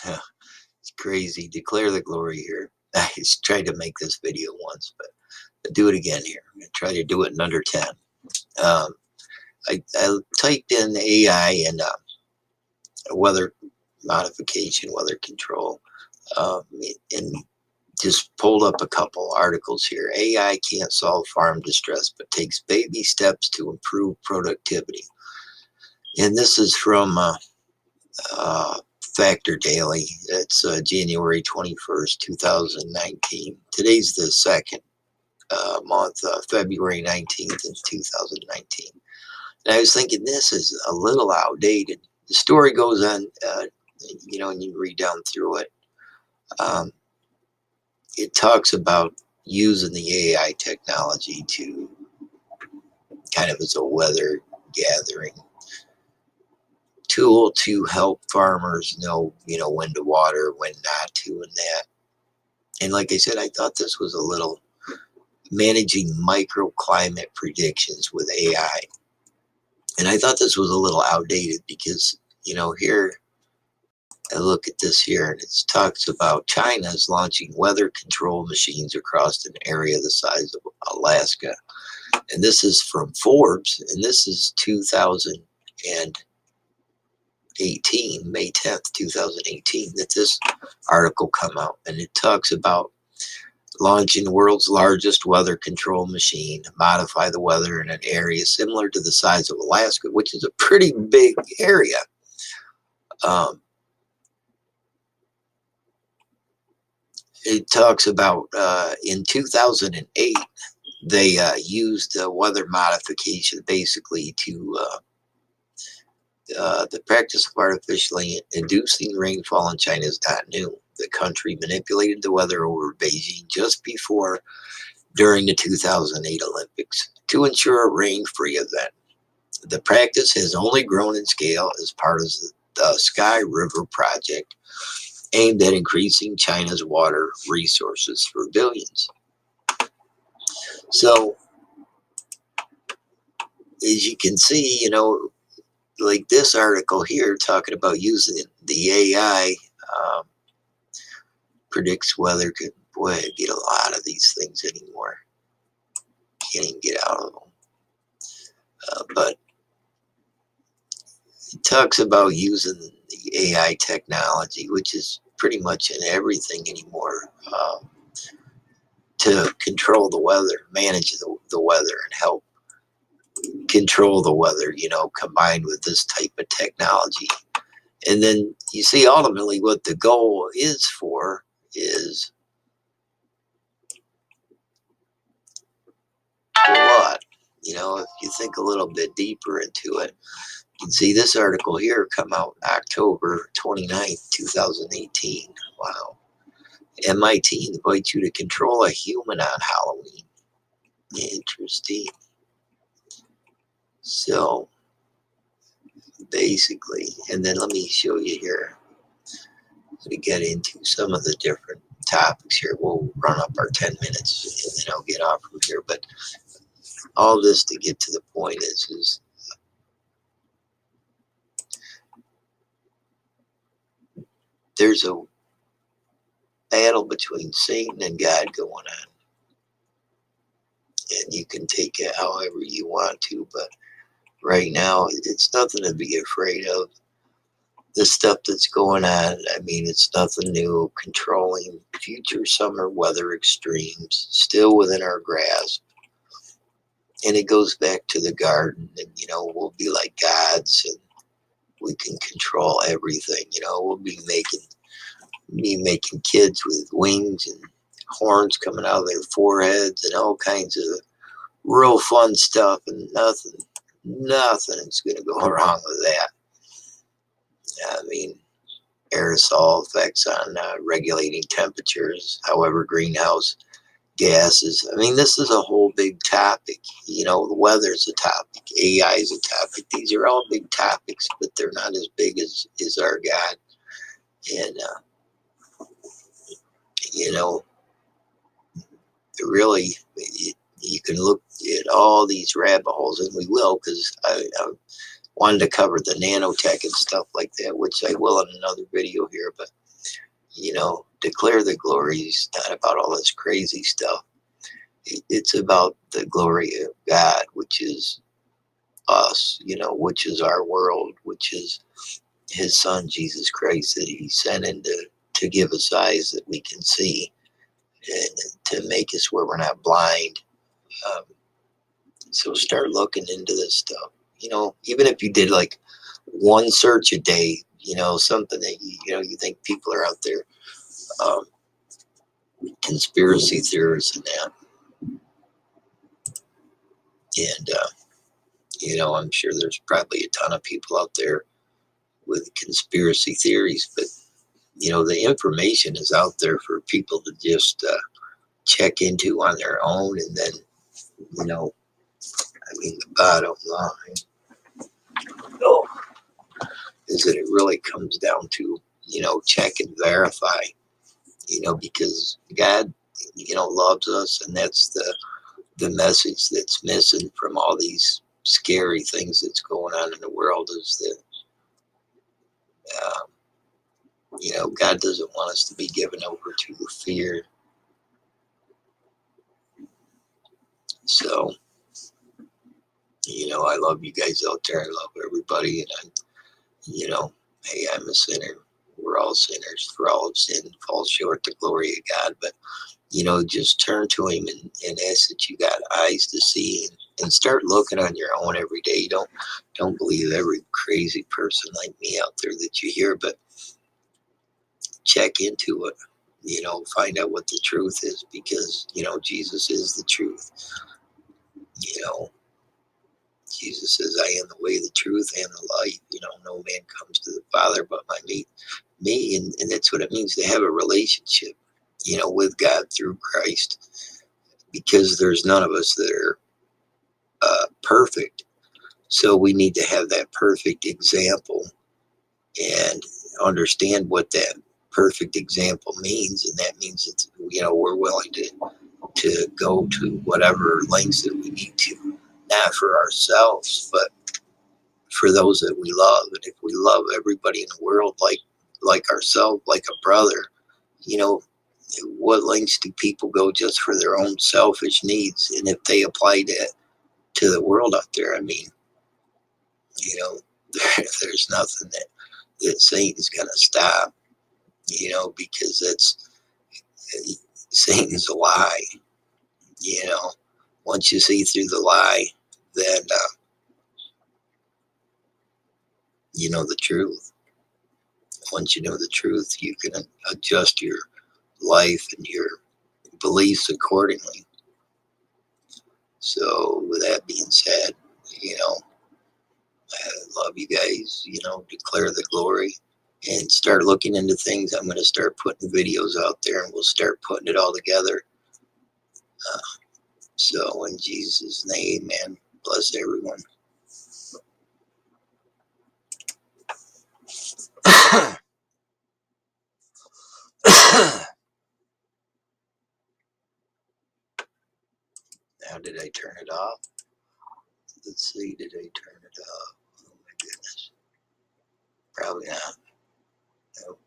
It's crazy. Declare the glory here. I just tried to make this video once, but I'll do it again here. I'm going to try to do it in under 10. Um, I typed in AI and weather modification, weather control, and just pulled up a couple articles here. AI can't solve farm distress, but takes baby steps to improve productivity. And this is from FactorDaily. It's January 21st, 2019. Today's the second month, February 19th, in 2019. And I was thinking this is a little outdated. The story goes on, and you read down through it. It talks about using the AI technology to kind of as a weather gathering tool to help farmers know, when to water, when not to, and that. And like I said, I thought this was a little managing microclimate predictions with AI. And I thought this was a little outdated because, here I look at this here and it talks about China is launching weather control machines across an area the size of Alaska. And this is from Forbes, and this is 2018, May 10th, 2018, that this article come out. And it talks about launching the world's largest weather control machine, modify the weather in an area similar to the size of Alaska, which is a pretty big area. It talks about in 2008, they used weather modification basically to the practice of artificially inducing rainfall in China is not new. The country manipulated the weather over Beijing just before, during the 2008 Olympics to ensure a rain-free event. The practice has only grown in scale as part of the Sky River project, aimed at increasing China's water resources for billions. So, as you can see, like this article here talking about using the AI predicts weather. Boy, I get a lot of these things anymore. Can't even get out of them. But it talks about using the AI technology, which is pretty much in everything anymore, to control the weather, manage the weather, and help control the weather, combined with this type of technology. And then you see ultimately what the goal is for is what? If you think a little bit deeper into it, you can see this article here come out October 29th, 2018. Wow. MIT invites you to control a human on Halloween. Interesting. So, basically, and then let me show you here. We get into some of the different topics here. We'll run up our 10 minutes and then I'll get off from here. But all this to get to the point is there's a battle between Satan and God going on. And you can take it however you want to, but right now it's nothing to be afraid of. The stuff that's going on, it's nothing new. Controlling future summer weather extremes, still within our grasp. And it goes back to the garden, and we'll be like gods, and we can control everything. We'll be making kids with wings and horns coming out of their foreheads and all kinds of real fun stuff, and nothing is going to go wrong with that. Aerosol effects on regulating temperatures, however, greenhouse gases. This is a whole big topic. The weather's a topic, AI is a topic. These are all big topics, but they're not as big as our God. And really, you can look at all these rabbit holes, and we will, because I wanted to cover the nanotech and stuff like that, which I will in another video here. But Declare the glory. It's not about all this crazy stuff. It's about the glory of God, which is us, which is our world, which is his son, Jesus Christ, that he sent in to give us eyes that we can see and to make us where we're not blind. Um, so start looking into this stuff. Even if you did like one search a day, something that you think people are out there, um, conspiracy theorists and that. And I'm sure there's probably a ton of people out there with conspiracy theories, but the information is out there for people to just check into on their own. And then, the bottom line oh, is that it really comes down to, check and verify, because God, loves us. And that's the message that's missing from all these scary things that's going on in the world is that, um, God doesn't want us to be given over to fear. So, I love you guys out there. I love everybody. And hey, I'm a sinner. We're all sinners. For all of sin falls short the glory of God. But, just turn to him and ask that you got eyes to see and start looking on your own every day. Don't believe every crazy person like me out there that you hear, but check into it. Find out what the truth is because, Jesus is the truth. You know, Jesus says, I am the way, the truth, and the life. No man comes to the Father but by me. And that's what it means to have a relationship, with God through Christ. Because there's none of us that are perfect. So we need to have that perfect example and understand what that perfect example means. And that means that, we're willing to go to whatever lengths that we need to, not for ourselves, but for those that we love. And if we love everybody in the world like ourselves, like a brother, you know, what lengths do people go just for their own selfish needs? And if they apply that to the world out there, I mean, there's nothing that Satan's gonna stop, because Satan's a lie. You know, once you see through the lie, then you know the truth. Once you know the truth, you can adjust your life and your beliefs accordingly. So, with that being said, I love you guys. Declare the glory and start looking into things. I'm going to start putting videos out there and we'll start putting it all together. So, in Jesus' name, man, bless everyone. Now, did I turn it off? Let's see, did I turn it off? Oh my goodness. Probably not. Nope.